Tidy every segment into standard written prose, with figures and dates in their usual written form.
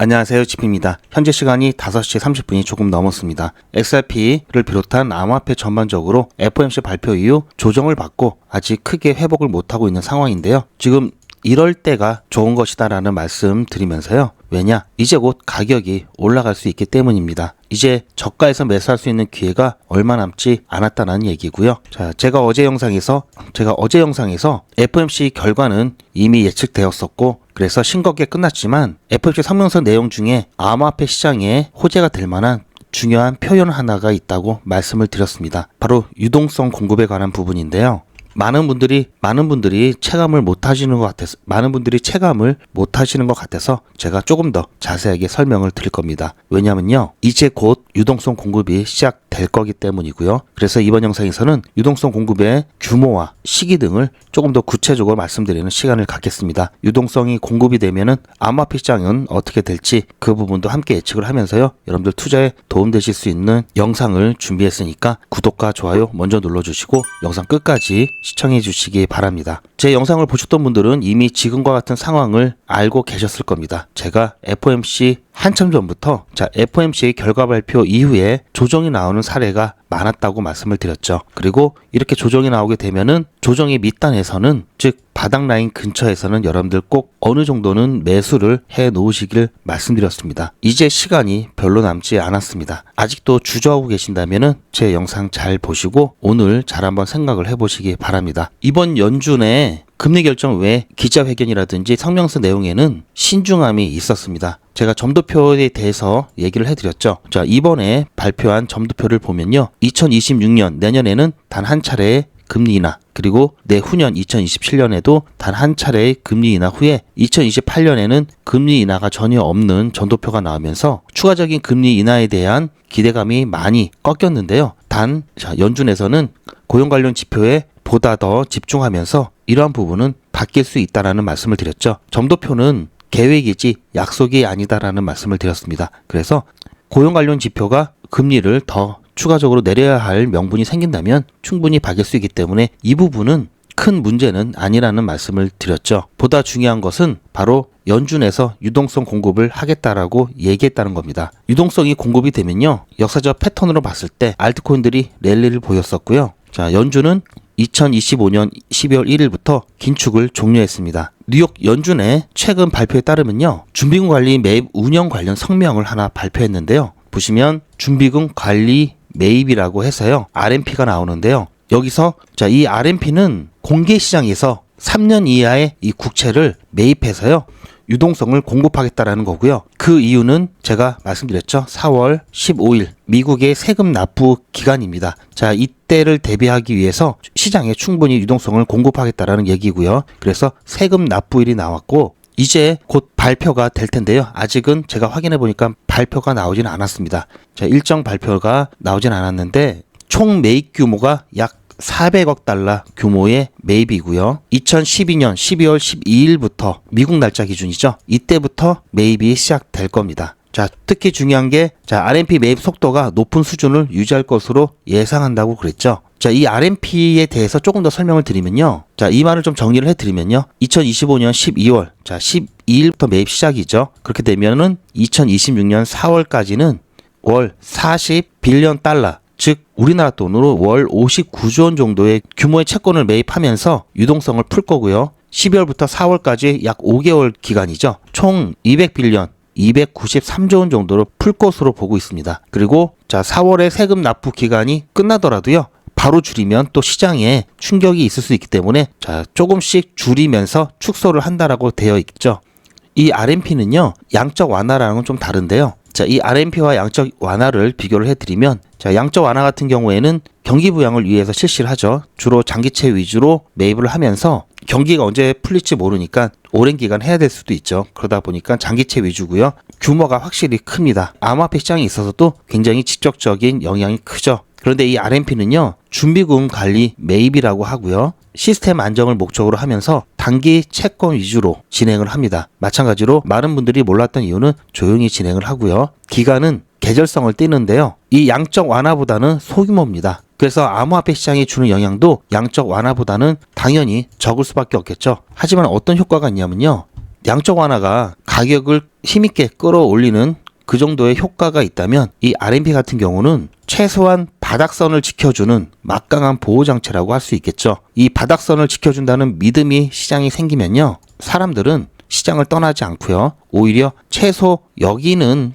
안녕하세요, 지피입니다. 현재 시간이 5시 30분이 조금 넘었습니다. XRP를 비롯한 암호화폐 전반적으로 FOMC 발표 이후 조정을 받고 아직 크게 회복을 못하고 있는 상황인데요. 지금 이럴 때가 좋은 것이다라는 말씀 드리면서요. 왜냐? 이제 곧 가격이 올라갈 수 있기 때문입니다. 이제 저가에서 매수할 수 있는 기회가 얼마 남지 않았다는 얘기고요. 자, 제가 어제 영상에서 FOMC 결과는 이미 예측되었었고, 그래서 싱겁게 끝났지만 FOMC 성명서 내용 중에 암호화폐 시장에 호재가 될 만한 중요한 표현 하나가 있다고 말씀을 드렸습니다. 바로 유동성 공급에 관한 부분인데요. 많은 분들이 체감을 못 하시는 것 같아서 제가 조금 더 자세하게 설명을 드릴 겁니다. 왜냐면요, 이제 곧 유동성 공급이 시작될 거기 때문이고요. 그래서 이번 영상에서는 유동성 공급의 규모와 시기 등을 조금 더 구체적으로 말씀드리는 시간을 갖겠습니다. 유동성이 공급이 되면은 암호화폐 시장은 어떻게 될지 그 부분도 함께 예측을 하면서요. 여러분들 투자에 도움되실 수 있는 영상을 준비했으니까 구독과 좋아요 먼저 눌러주시고 영상 끝까지 시청해 주시기 바랍니다. 제 영상을 보셨던 분들은 이미 지금과 같은 상황을 알고 계셨을 겁니다. 제가 FOMC 한참 전부터 FOMC 결과 발표 이후에 조정이 나오는 사례가 많았다고 말씀을 드렸죠. 그리고 이렇게 조정이 나오게 되면은 조정의 밑단에서는, 즉 바닥 라인 근처에서는 여러분들 꼭 어느 정도는 매수를 해 놓으시길 말씀드렸습니다. 이제 시간이 별로 남지 않았습니다. 아직도 주저하고 계신다면은 제 영상 잘 보시고 오늘 잘 한번 생각을 해보시기 바랍니다. 이번 연준에 금리 결정 외 기자회견이라든지 성명서 내용에는 신중함이 있었습니다. 제가 점도표에 대해서 얘기를 해드렸죠. 자, 이번에 발표한 점도표를 보면요, 2026년 내년에는 단 한 차례의 금리 인하, 그리고 내후년 2027년에도 단 한 차례의 금리 인하 후에 2028년에는 금리 인하가 전혀 없는 점도표가 나오면서 추가적인 금리 인하에 대한 기대감이 많이 꺾였는데요. 단 연준에서는 고용 관련 지표에 보다 더 집중하면서 이러한 부분은 바뀔 수 있다라는 말씀을 드렸죠. 점도표는 계획이지 약속이 아니다라는 말씀을 드렸습니다. 그래서 고용 관련 지표가 금리를 더 추가적으로 내려야 할 명분이 생긴다면 충분히 바뀔 수 있기 때문에 이 부분은 큰 문제는 아니라는 말씀을 드렸죠. 보다 중요한 것은 바로 연준에서 유동성 공급을 하겠다라고 얘기했다는 겁니다. 유동성이 공급이 되면요, 역사적 패턴으로 봤을 때 알트코인들이 랠리를 보였었고요. 자, 연준은 2025년 12월 1일부터 긴축을 종료했습니다. 뉴욕 연준의 최근 발표에 따르면요, 준비금 관리 매입 운영 관련 성명을 하나 발표했는데요. 보시면 준비금 관리 매입이라고 해서요, RMP가 나오는데요. 여기서 이 RMP는 공개 시장에서 3년 이하의 이 국채를 매입해서요, 유동성을 공급하겠다라는 거고요. 그 이유는 제가 말씀드렸죠. 4월 15일 미국의 세금 납부 기간입니다. 자, 이때를 대비하기 위해서 시장에 충분히 유동성을 공급하겠다라는 얘기고요. 그래서 세금 납부일이 나왔고 이제 곧 발표가 될 텐데요. 아직은 제가 확인해 보니까 발표가 나오진 않았습니다. 자, 일정 발표가 나오진 않았는데 총 매입 규모가 약 400억 달러 규모의 매입이고요. 2012년 12월 12일부터 미국 날짜 기준이죠. 이때부터 매입이 시작될 겁니다. 자, 특히 중요한 게 RMP 매입 속도가 높은 수준을 유지할 것으로 예상한다고 그랬죠. 자, 이 RMP에 대해서 조금 더 설명을 드리면요. 자, 이 말을 좀 정리를 해드리면요. 2025년 12월, 12일부터 매입 시작이죠. 그렇게 되면은 2026년 4월까지는 월 40빌리언 달러, 즉 우리나라 돈으로 월 59조 원 정도의 규모의 채권을 매입하면서 유동성을 풀 거고요. 12월부터 4월까지 약 5개월 기간이죠. 총 200빌리언, 293조 원 정도로 풀 것으로 보고 있습니다. 그리고 4월에 세금 납부 기간이 끝나더라도요, 바로 줄이면 또 시장에 충격이 있을 수 있기 때문에 조금씩 줄이면서 축소를 한다라고 되어 있죠. 이 RMP는요, 양적 완화라는 건 좀 다른데요. 자, 이 RMP와 양적 완화를 비교를 해드리면, 양적 완화 같은 경우에는 경기 부양을 위해서 실시를 하죠. 주로 장기채 위주로 매입을 하면서 경기가 언제 풀릴지 모르니까 오랜 기간 해야 될 수도 있죠. 그러다 보니까 장기채 위주고요. 규모가 확실히 큽니다. 암호화폐 시장에 있어서도 굉장히 직접적인 영향이 크죠. 그런데 이 RMP는요, 준비금 관리 매입이라고 하고요. 시스템 안정을 목적으로 하면서 단기 채권 위주로 진행을 합니다. 마찬가지로 많은 분들이 몰랐던 이유는 조용히 진행을 하고요. 기간은 계절성을 띠는데요. 이 양적 완화보다는 소규모입니다. 그래서 암호화폐 시장이 주는 영향도 양적 완화보다는 당연히 적을 수밖에 없겠죠. 하지만 어떤 효과가 있냐면요. 양적 완화가 가격을 힘있게 끌어올리는 그 정도의 효과가 있다면 이 RMB 같은 경우는 최소한 바닥선을 지켜주는 막강한 보호장치라고 할 수 있겠죠. 이 바닥선을 지켜준다는 믿음이 시장이 생기면요, 사람들은 시장을 떠나지 않고요, 오히려 최소 여기는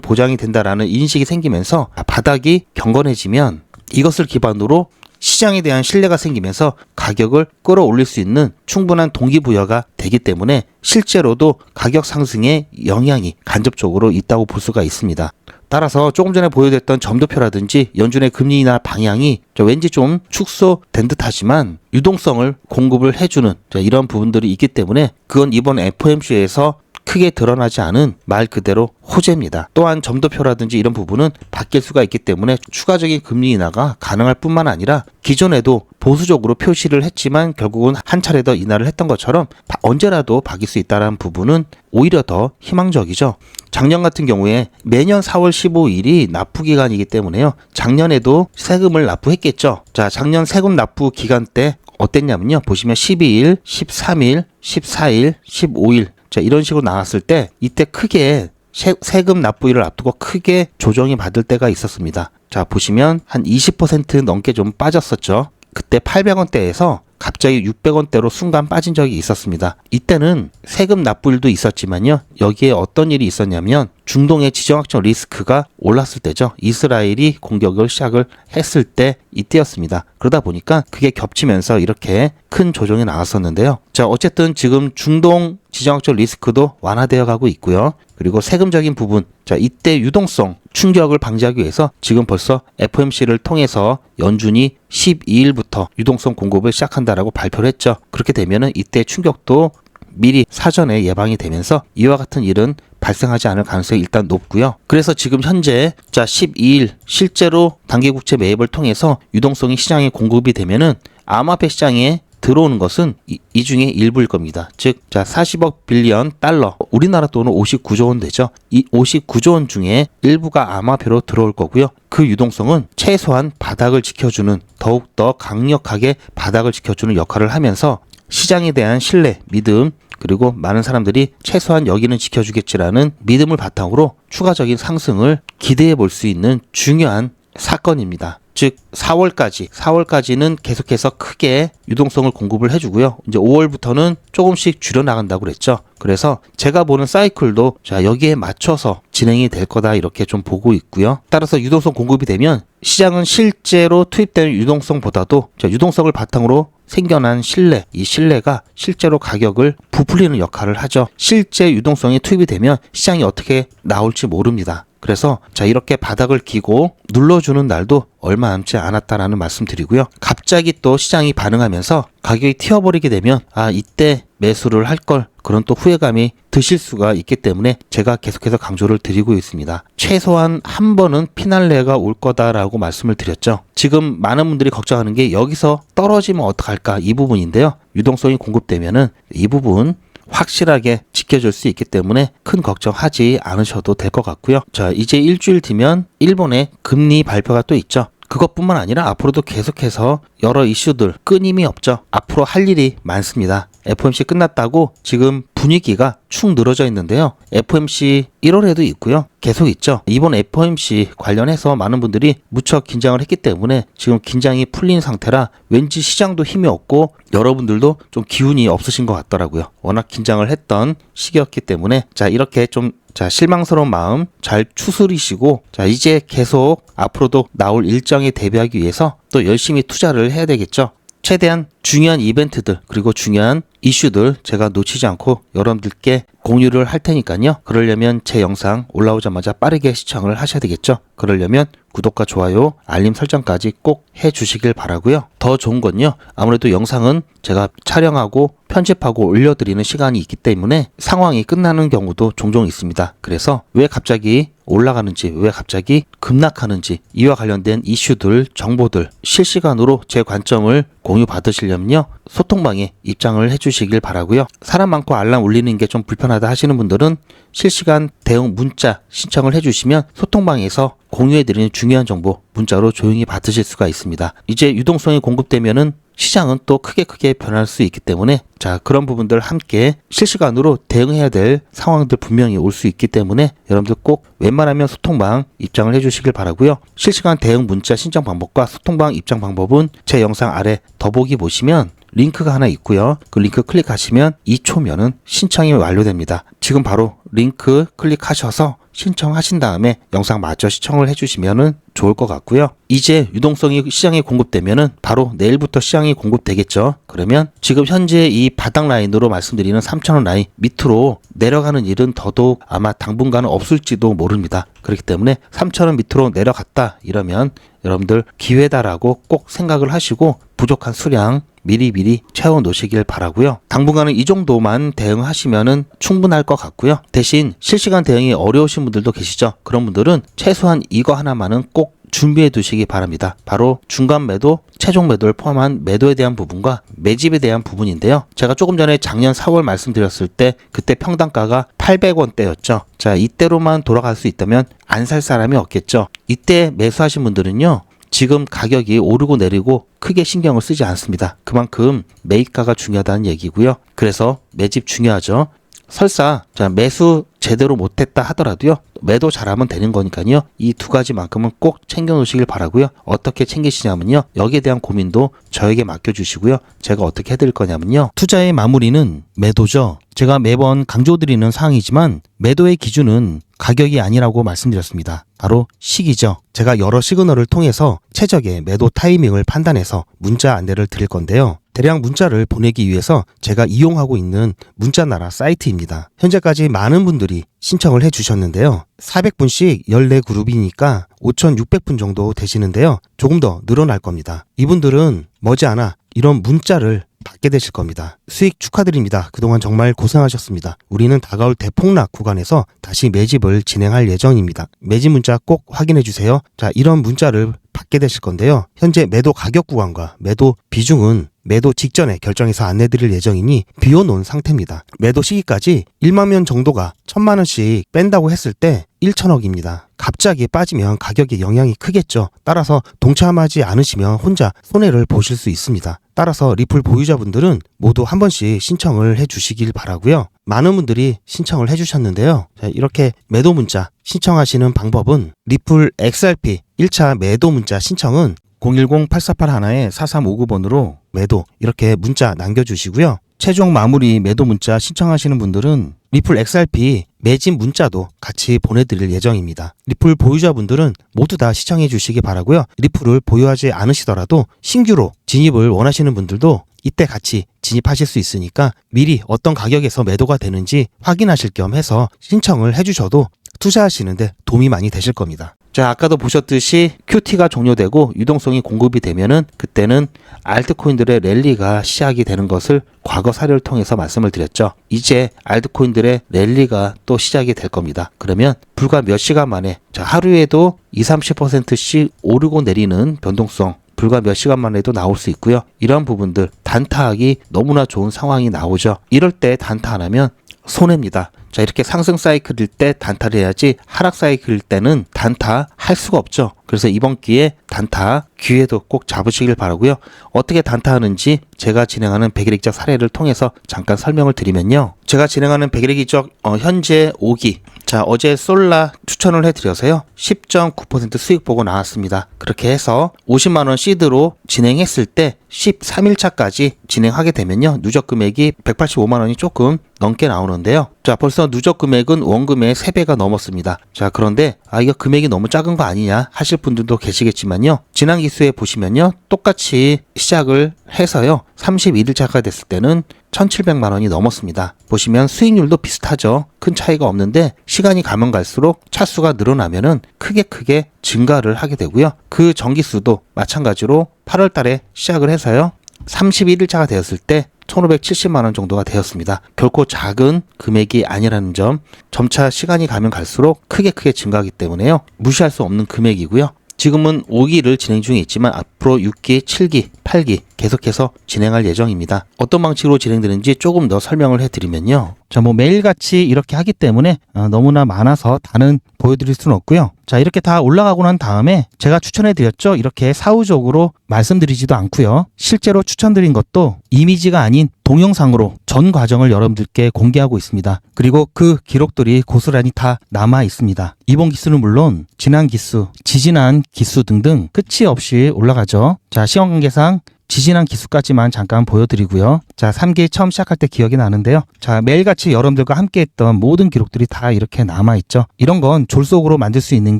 보장이 된다라는 인식이 생기면서 바닥이 경건해지면 이것을 기반으로 시장에 대한 신뢰가 생기면서 가격을 끌어올릴 수 있는 충분한 동기부여가 되기 때문에 실제로도 가격 상승에 영향이 간접적으로 있다고 볼 수가 있습니다. 따라서 조금 전에 보여드렸던 점도표라든지 연준의 금리 인하 방향이 왠지 좀 축소된 듯하지만 유동성을 공급을 해주는 이런 부분들이 있기 때문에 그건 이번 FOMC에서 크게 드러나지 않은 말 그대로 호재입니다. 또한 점도표라든지 이런 부분은 바뀔 수가 있기 때문에 추가적인 금리 인하가 가능할 뿐만 아니라 기존에도 보수적으로 표시를 했지만 결국은 한 차례 더 인하를 했던 것처럼 언제라도 바뀔 수 있다는 부분은 오히려 더 희망적이죠. 작년 같은 경우에 매년 4월 15일이 납부 기간이기 때문에요, 작년에도 세금을 납부했겠죠. 자, 작년 세금 납부 기간 때 어땠냐면요, 보시면 12일, 13일, 14일, 15일 이런 식으로 나왔을 때 이때 크게 세금 납부일을 앞두고 크게 조정이 받을 때가 있었습니다. 자, 보시면 한 20% 넘게 좀 빠졌었죠. 그때 800원대에서 갑자기 600원대로 순간 빠진 적이 있었습니다. 이때는 세금 납부일도 있었지만요, 여기에 어떤 일이 있었냐면 중동의 지정학적 리스크가 올랐을 때죠. 이스라엘이 공격을 시작을 했을 때 이때였습니다. 그러다 보니까 그게 겹치면서 이렇게 큰 조정이 나왔었는데요. 자, 어쨌든 지금 중동 지정학적 리스크도 완화되어 가고 있고요. 그리고 세금적인 부분, 자, 이때 유동성 충격을 방지하기 위해서 지금 벌써 FOMC를 통해서 연준이 12일부터 유동성 공급을 시작한다라고 발표를 했죠. 그렇게 되면은 이때 충격도 미리 사전에 예방이 되면서 이와 같은 일은 발생하지 않을 가능성이 일단 높고요. 그래서 지금 현재 12일 실제로 단기국채 매입을 통해서 유동성이 시장에 공급이 되면은 암호화폐 시장에 들어오는 것은 이 중에 일부일 겁니다. 즉, 40억 빌리언 달러, 우리나라 돈은 59조 원 되죠. 이 59조 원 중에 일부가 암호화폐로 들어올 거고요. 그 유동성은 최소한 바닥을 지켜주는, 더욱더 강력하게 바닥을 지켜주는 역할을 하면서 시장에 대한 신뢰, 믿음, 그리고 많은 사람들이 최소한 여기는 지켜주겠지라는 믿음을 바탕으로 추가적인 상승을 기대해 볼 수 있는 중요한 사건입니다. 즉 4월까지는 계속해서 크게 유동성을 공급을 해주고요. 이제 5월부터는 조금씩 줄여나간다고 그랬죠. 그래서 제가 보는 사이클도 여기에 맞춰서 진행이 될 거다 이렇게 좀 보고 있고요. 따라서 유동성 공급이 되면 시장은 실제로 투입되는 유동성보다도 유동성을 바탕으로 생겨난 신뢰, 이 신뢰가 실제로 가격을 부풀리는 역할을 하죠. 실제 유동성이 투입이 되면 시장이 어떻게 나올지 모릅니다. 그래서 이렇게 바닥을 기고 눌러주는 날도 얼마 남지 않았다라는 말씀 드리고요. 갑자기 또 시장이 반응하면서 가격이 튀어버리게 되면 이때 매수를 할 걸, 그런 또 후회감이 드실 수가 있기 때문에 제가 계속해서 강조를 드리고 있습니다. 최소한 한 번은 피날레가 올 거다라고 말씀을 드렸죠. 지금 많은 분들이 걱정하는 게 여기서 떨어지면 어떡할까, 이 부분인데요. 유동성이 공급되면은 이 부분 확실하게 지켜줄 수 있기 때문에 큰 걱정하지 않으셔도 될 것 같고요. 자, 이제 일주일 뒤면 일본의 금리 발표가 또 있죠. 그것뿐만 아니라 앞으로도 계속해서 여러 이슈들 끊임이 없죠. 앞으로 할 일이 많습니다. FOMC 끝났다고 지금 분위기가 축 늘어져 있는데요. FOMC 1월에도 있고요. 계속 있죠. 이번 FOMC 관련해서 많은 분들이 무척 긴장을 했기 때문에 지금 긴장이 풀린 상태라 왠지 시장도 힘이 없고 여러분들도 좀 기운이 없으신 것 같더라고요. 워낙 긴장을 했던 시기였기 때문에 이렇게 좀 실망스러운 마음 잘 추스리시고 이제 계속 앞으로도 나올 일정에 대비하기 위해서 또 열심히 투자를 해야 되겠죠. 최대한 중요한 이벤트들 그리고 중요한 이슈들 제가 놓치지 않고 여러분들께 공유를 할 테니까요. 그러려면 제 영상 올라오자마자 빠르게 시청을 하셔야 되겠죠. 그러려면 구독과 좋아요, 알림 설정까지 꼭 해주시길 바라고요. 더 좋은 건요. 아무래도 영상은 제가 촬영하고 편집하고 올려드리는 시간이 있기 때문에 상황이 끝나는 경우도 종종 있습니다. 그래서 왜 갑자기 올라가는지, 왜 갑자기 급락하는지 이와 관련된 이슈들, 정보들 실시간으로 제 관점을 공유 받으시려면요. 소통방에 입장을 해주시길 바라고요. 사람 많고 알람 울리는 게 좀 불편하다 하시는 분들은 실시간 대응 문자 신청을 해주시면 소통방에서 공유해드리는 중요한 정보 문자로 조용히 받으실 수가 있습니다. 이제 유동성이 공급되면은 시장은 또 크게 변할 수 있기 때문에 자, 그런 부분들 함께 실시간으로 대응해야 될 상황들 분명히 올 수 있기 때문에 여러분들 꼭 웬만하면 소통방 입장을 해주시길 바라고요. 실시간 대응 문자 신청 방법과 소통방 입장 방법은 제 영상 아래 더보기 보시면 링크가 하나 있고요. 그 링크 클릭하시면 2초면은 신청이 완료됩니다. 지금 바로 링크 클릭하셔서 신청하신 다음에 영상 마저 시청을 해주시면은 좋을 것 같고요. 이제 유동성이 시장에 공급되면은 바로 내일부터 시장이 공급되겠죠. 그러면 지금 현재 이 바닥 라인으로 말씀드리는 3,000원 라인 밑으로 내려가는 일은 더더욱 아마 당분간은 없을지도 모릅니다. 그렇기 때문에 3,000원 밑으로 내려갔다 이러면 여러분들 기회다라고 꼭 생각을 하시고 부족한 수량 미리 채워 놓으시길 바라고요. 당분간은 이 정도만 대응하시면은 충분할 것 같고요. 대신 실시간 대응이 어려우신 분들도 계시죠. 그런 분들은 최소한 이거 하나만은 꼭 준비해 두시기 바랍니다. 바로 중간 매도, 최종 매도를 포함한 매도에 대한 부분과 매집에 대한 부분인데요. 제가 조금 전에 작년 4월 말씀드렸을 때 그때 평단가가 800원대였죠. 자, 이때로만 돌아갈 수 있다면 안 살 사람이 없겠죠. 이때 매수하신 분들은요. 지금 가격이 오르고 내리고 크게 신경을 쓰지 않습니다. 그만큼 매입가가 중요하다는 얘기고요. 그래서 매집 중요하죠. 설사 자, 매수 제대로 못했다 하더라도요. 매도 잘하면 되는 거니까요. 이 두 가지만큼은 꼭 챙겨 놓으시길 바라고요. 어떻게 챙기시냐면요. 여기에 대한 고민도 저에게 맡겨주시고요. 제가 어떻게 해드릴 거냐면요. 투자의 마무리는 매도죠. 제가 매번 강조드리는 사항이지만 매도의 기준은 가격이 아니라고 말씀드렸습니다. 바로 시기죠. 제가 여러 시그널을 통해서 최적의 매도 타이밍을 판단해서 문자 안내를 드릴 건데요. 대량 문자를 보내기 위해서 제가 이용하고 있는 문자나라 사이트입니다. 현재까지 많은 분들이 신청을 해주셨는데요. 400분씩 14그룹이니까 5,600분 정도 되시는데요. 조금 더 늘어날 겁니다. 이분들은 머지않아 이런 문자를 받게 되실 겁니다. 수익 축하드립니다. 그동안 정말 고생하셨습니다. 우리는 다가올 대폭락 구간에서 다시 매집을 진행할 예정입니다. 매집 문자 꼭 확인해 주세요. 자, 이런 문자를 받게 되실 건데요. 현재 매도 가격 구간과 매도 비중은 매도 직전에 결정해서 안내드릴 예정이니 비워놓은 상태입니다. 매도 시기까지 1만 명 정도가 1,000만 원씩 뺀다고 했을 때 1,000억입니다. 갑자기 빠지면 가격에 영향이 크겠죠. 따라서 동참하지 않으시면 혼자 손해를 보실 수 있습니다. 따라서 리플 보유자분들은 모두 한 번씩 신청을 해주시길 바라고요. 많은 분들이 신청을 해주셨는데요. 자, 이렇게 매도 문자 신청하시는 방법은 리플 XRP 1차 매도 문자 신청은 010-8481-4359번으로 매도 이렇게 문자 남겨주시고요. 최종 마무리 매도 문자 신청하시는 분들은 리플 XRP 매집 문자도 같이 보내드릴 예정입니다. 리플 보유자분들은 모두 다 시청해 주시기 바라고요. 리플을 보유하지 않으시더라도 신규로 진입을 원하시는 분들도 이때 같이 진입하실 수 있으니까 미리 어떤 가격에서 매도가 되는지 확인하실 겸 해서 신청을 해주셔도 투자하시는데 도움이 많이 되실 겁니다. 자, 아까도 보셨듯이 QT가 종료되고 유동성이 공급이 되면은 그때는 알트코인들의 랠리가 시작이 되는 것을 과거 사례를 통해서 말씀을 드렸죠. 이제 알트코인들의 랠리가 또 시작이 될 겁니다. 그러면 불과 몇 시간 만에 자, 하루에도 20-30%씩 오르고 내리는 변동성 불과 몇 시간 만에도 나올 수 있고요. 이런 부분들 단타하기 너무나 좋은 상황이 나오죠. 이럴 때 단타 안 하면 손해입니다. 자, 이렇게 상승 사이클일 때 단타를 해야지 하락 사이클일 때는 단타 할 수가 없죠. 그래서 이번 기회에 단타 기회도 꼭 잡으시길 바라고요. 어떻게 단타하는지 제가 진행하는 백일익적 사례를 통해서 잠깐 설명을 드리면요. 제가 진행하는 백일익적 현재 5기 자, 어제 솔라 추천을 해드려서요. 10.9% 수익 보고 나왔습니다. 그렇게 해서 50만원 시드로 진행했을 때 13일차까지 진행하게 되면요. 누적 금액이 185만원이 조금 넘게 나오는데요. 자, 벌써 누적 금액은 원금의 3배가 넘었습니다. 자, 그런데 이거 금액이 너무 작은 거 아니냐 하실 분들도 계시겠지만요. 지난 기수에 보시면요. 똑같이 시작을 해서요. 31일차가 됐을 때는 1,700만원이 넘었습니다. 보시면 수익률도 비슷하죠. 큰 차이가 없는데 시간이 가면 갈수록 차수가 늘어나면은 크게 증가를 하게 되고요. 그 전기수도 마찬가지로 8월 달에 시작을 해서요. 31일차가 되었을 때 1,570만원 정도가 되었습니다. 결코 작은 금액이 아니라는 점, 점차 시간이 가면 갈수록 크게 증가하기 때문에요. 무시할 수 없는 금액이고요. 지금은 5기를 진행 중에 있지만 앞으로 6기, 7기, 8기 계속해서 진행할 예정입니다. 어떤 방식으로 진행되는지 조금 더 설명을 해드리면요. 자, 매일같이 이렇게 하기 때문에 너무나 많아서 다는 보여드릴 수는 없고요. 자, 이렇게 다 올라가고 난 다음에 제가 추천해드렸죠. 이렇게 사후적으로 말씀드리지도 않고요. 실제로 추천드린 것도 이미지가 아닌 동영상으로 전 과정을 여러분들께 공개하고 있습니다. 그리고 그 기록들이 고스란히 다 남아 있습니다. 이번 기수는 물론 지난 기수, 지지난 기수 등등 끝이 없이 올라가죠. 자, 시간 관계상 지지난 기수까지만 잠깐 보여드리고요. 자, 3기 처음 시작할 때 기억이 나는데요. 자, 매일같이 여러분들과 함께 했던 모든 기록들이 다 이렇게 남아있죠. 이런 건 졸속으로 만들 수 있는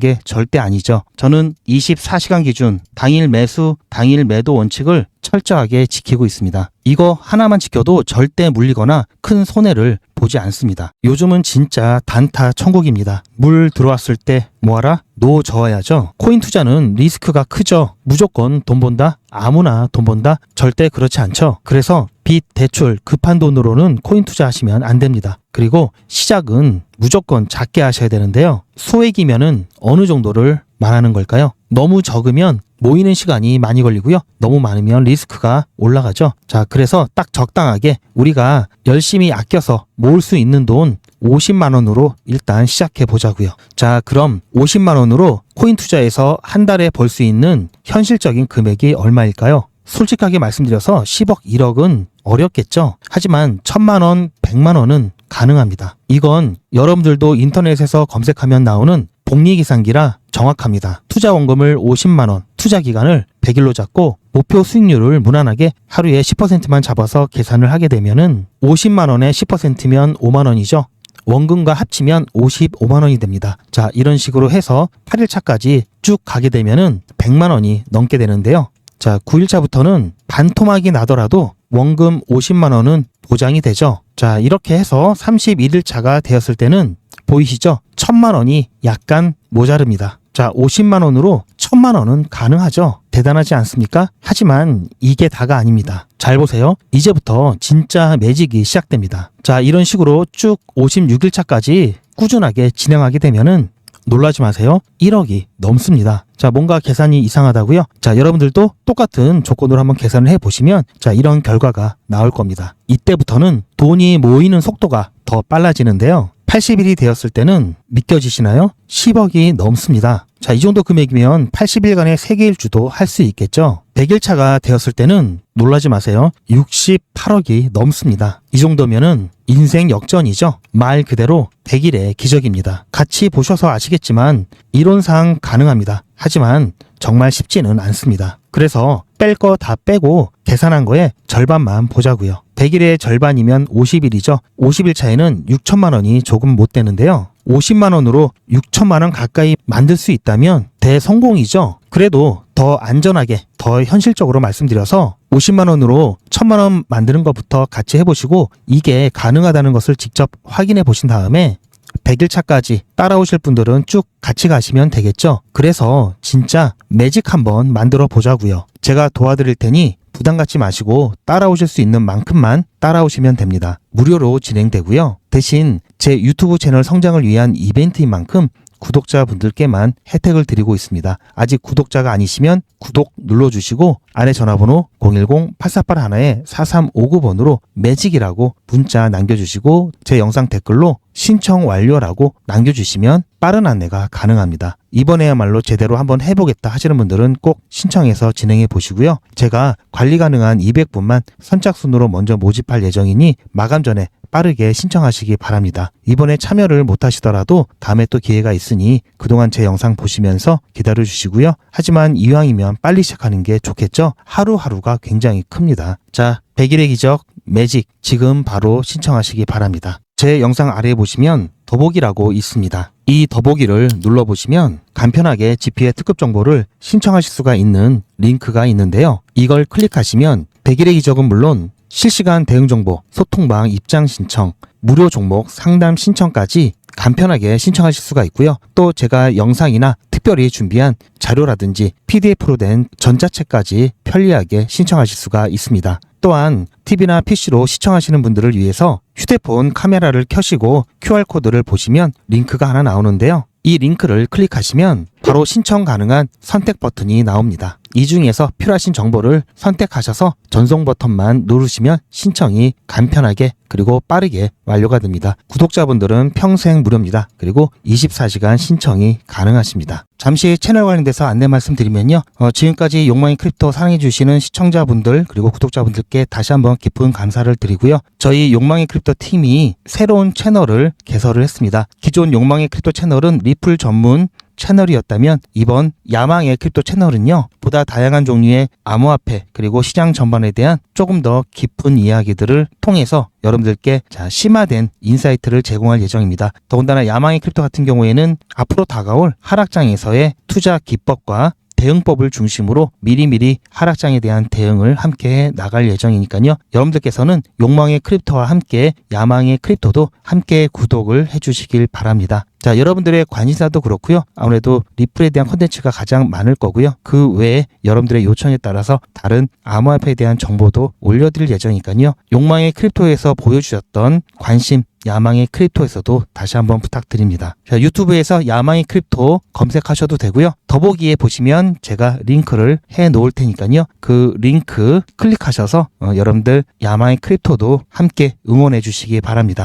게 절대 아니죠. 저는 24시간 기준 당일 매수, 당일 매도 원칙을 철저하게 지키고 있습니다. 이거 하나만 지켜도 절대 물리거나 큰 손해를 보지 않습니다. 요즘은 진짜 단타 천국입니다. 물 들어왔을 때 뭐하라? 노 저어야죠. 코인 투자는 리스크가 크죠. 무조건 돈 번다? 아무나 돈 번다? 절대 그렇지 않죠. 그래서 빚, 대출, 급한 돈으로는 코인 투자하시면 안 됩니다. 그리고 시작은 무조건 작게 하셔야 되는데요. 소액이면은 어느 정도를 말하는 걸까요? 너무 적으면 모이는 시간이 많이 걸리고요. 너무 많으면 리스크가 올라가죠. 자, 그래서 딱 적당하게 우리가 열심히 아껴서 모을 수 있는 돈 50만 원으로 일단 시작해 보자고요. 자, 그럼 50만 원으로 코인 투자에서 한 달에 벌 수 있는 현실적인 금액이 얼마일까요? 솔직하게 말씀드려서 10억, 1억은 어렵겠죠. 하지만 1000만 원, 100만 원은 가능합니다. 이건 여러분들도 인터넷에서 검색하면 나오는 복리계산기라 정확합니다. 투자 원금을 50만 원, 투자 기간을 100일로 잡고 목표 수익률을 무난하게 하루에 10%만 잡아서 계산을 하게 되면은 50만 원에 10%면 5만 원이죠. 원금과 합치면 55만 원이 됩니다. 자, 이런 식으로 해서 8일차까지 쭉 가게 되면은 100만 원이 넘게 되는데요. 자, 9일차부터는 반토막이 나더라도 원금 50만 원은 보장이 되죠. 자, 이렇게 해서 31일차가 되었을 때는 보이시죠? 1000만 원이 약간 모자릅니다. 자, 50만 원으로 1000만 원은 가능하죠. 대단하지 않습니까? 하지만 이게 다가 아닙니다. 잘 보세요. 이제부터 진짜 매직이 시작됩니다. 자, 이런 식으로 쭉 56일차까지 꾸준하게 진행하게 되면은 놀라지 마세요. 1억이 넘습니다. 자, 뭔가 계산이 이상하다고요? 자, 여러분들도 똑같은 조건으로 한번 계산을 해보시면 자, 이런 결과가 나올 겁니다. 이때부터는 돈이 모이는 속도가 더 빨라지는데요. 80일이 되었을 때는 믿겨지시나요? 10억이 넘습니다. 자, 이 정도 금액이면 80일간의 세계일주도 할 수 있겠죠. 100일차가 되었을 때는 놀라지 마세요. 68억이 넘습니다. 이 정도면은 인생 역전이죠. 말 그대로 100일의 기적입니다. 같이 보셔서 아시겠지만 이론상 가능합니다. 하지만 정말 쉽지는 않습니다. 그래서 뺄 거 다 빼고 계산한 거에 절반만 보자고요. 100일의 절반이면 50일이죠. 50일 차에는 6천만 원이 조금 못 되는데요. 50만 원으로 6천만 원 가까이 만들 수 있다면 대성공이죠. 그래도 더 안전하게, 더 현실적으로 말씀드려서 50만 원으로 1000만 원 만드는 것부터 같이 해보시고 이게 가능하다는 것을 직접 확인해 보신 다음에 100일 차까지 따라오실 분들은 쭉 같이 가시면 되겠죠. 그래서 진짜 매직 한번 만들어 보자고요. 제가 도와드릴 테니 부담 갖지 마시고 따라오실 수 있는 만큼만 따라오시면 됩니다. 무료로 진행되고요. 대신 제 유튜브 채널 성장을 위한 이벤트인 만큼 구독자분들께만 혜택을 드리고 있습니다. 아직 구독자가 아니시면 구독 눌러주시고 아래 전화번호 010-8481-4359번으로 매직이라고 문자 남겨주시고 제 영상 댓글로 신청 완료라고 남겨주시면 빠른 안내가 가능합니다. 이번에야말로 제대로 한번 해보겠다 하시는 분들은 꼭 신청해서 진행해 보시고요. 제가 관리 가능한 200분만 선착순으로 먼저 모집할 예정이니 마감 전에 빠르게 신청하시기 바랍니다. 이번에 참여를 못하시더라도 다음에 또 기회가 있으니 그동안 제 영상 보시면서 기다려주시고요. 하지만 이왕이면 빨리 시작하는 게 좋겠죠? 하루하루가 굉장히 큽니다. 자, 100일의 기적 매직 지금 바로 신청하시기 바랍니다. 제 영상 아래에 보시면 더보기라고 있습니다. 이 더보기를 눌러보시면 간편하게 GP의 특급 정보를 신청하실 수가 있는 링크가 있는데요. 이걸 클릭하시면 100일의 기적은 물론 실시간 대응 정보, 소통방 입장 신청, 무료 종목 상담 신청까지 간편하게 신청하실 수가 있고요. 또 제가 영상이나 특별히 준비한 자료라든지 PDF로 된 전자책까지 편리하게 신청하실 수가 있습니다. 또한 TV나 PC로 시청하시는 분들을 위해서 휴대폰 카메라를 켜시고 QR코드를 보시면 링크가 하나 나오는데요. 이 링크를 클릭하시면 바로 신청 가능한 선택 버튼이 나옵니다. 이 중에서 필요하신 정보를 선택하셔서 전송 버튼만 누르시면 신청이 간편하게 그리고 빠르게 완료가 됩니다. 구독자분들은 평생 무료입니다. 그리고 24시간 신청이 가능하십니다. 잠시 채널 관련돼서 안내 말씀드리면요. 지금까지 욕망의 크립토 사랑해주시는 시청자분들 그리고 구독자분들께 다시 한번 깊은 감사를 드리고요. 저희 욕망의 크립토 팀이 새로운 채널을 개설을 했습니다. 기존 욕망의 크립토 채널은 리플 전문 채널이었다면 이번 야망의 크립토 채널은요, 보다 다양한 종류의 암호화폐 그리고 시장 전반에 대한 조금 더 깊은 이야기들을 통해서 여러분들께 심화된 인사이트를 제공할 예정입니다. 더군다나 야망의 크립토 같은 경우에는 앞으로 다가올 하락장에서의 투자 기법과 대응법을 중심으로 미리미리 하락장에 대한 대응을 함께 나갈 예정이니까요. 여러분들께서는 욕망의 크립토와 함께 야망의 크립토도 함께 구독을 해주시길 바랍니다. 자, 여러분들의 관심사도 그렇고요. 아무래도 리플에 대한 컨텐츠가 가장 많을 거고요. 그 외에 여러분들의 요청에 따라서 다른 암호화폐에 대한 정보도 올려드릴 예정이니까요. 욕망의 크립토에서 보여주셨던 관심, 야망의 크립토에서도 다시 한번 부탁드립니다. 자, 유튜브에서 야망의 크립토 검색하셔도 되고요. 더보기에 보시면 제가 링크를 해 놓을 테니까요. 그 링크 클릭하셔서 여러분들 야망의 크립토도 함께 응원해 주시기 바랍니다.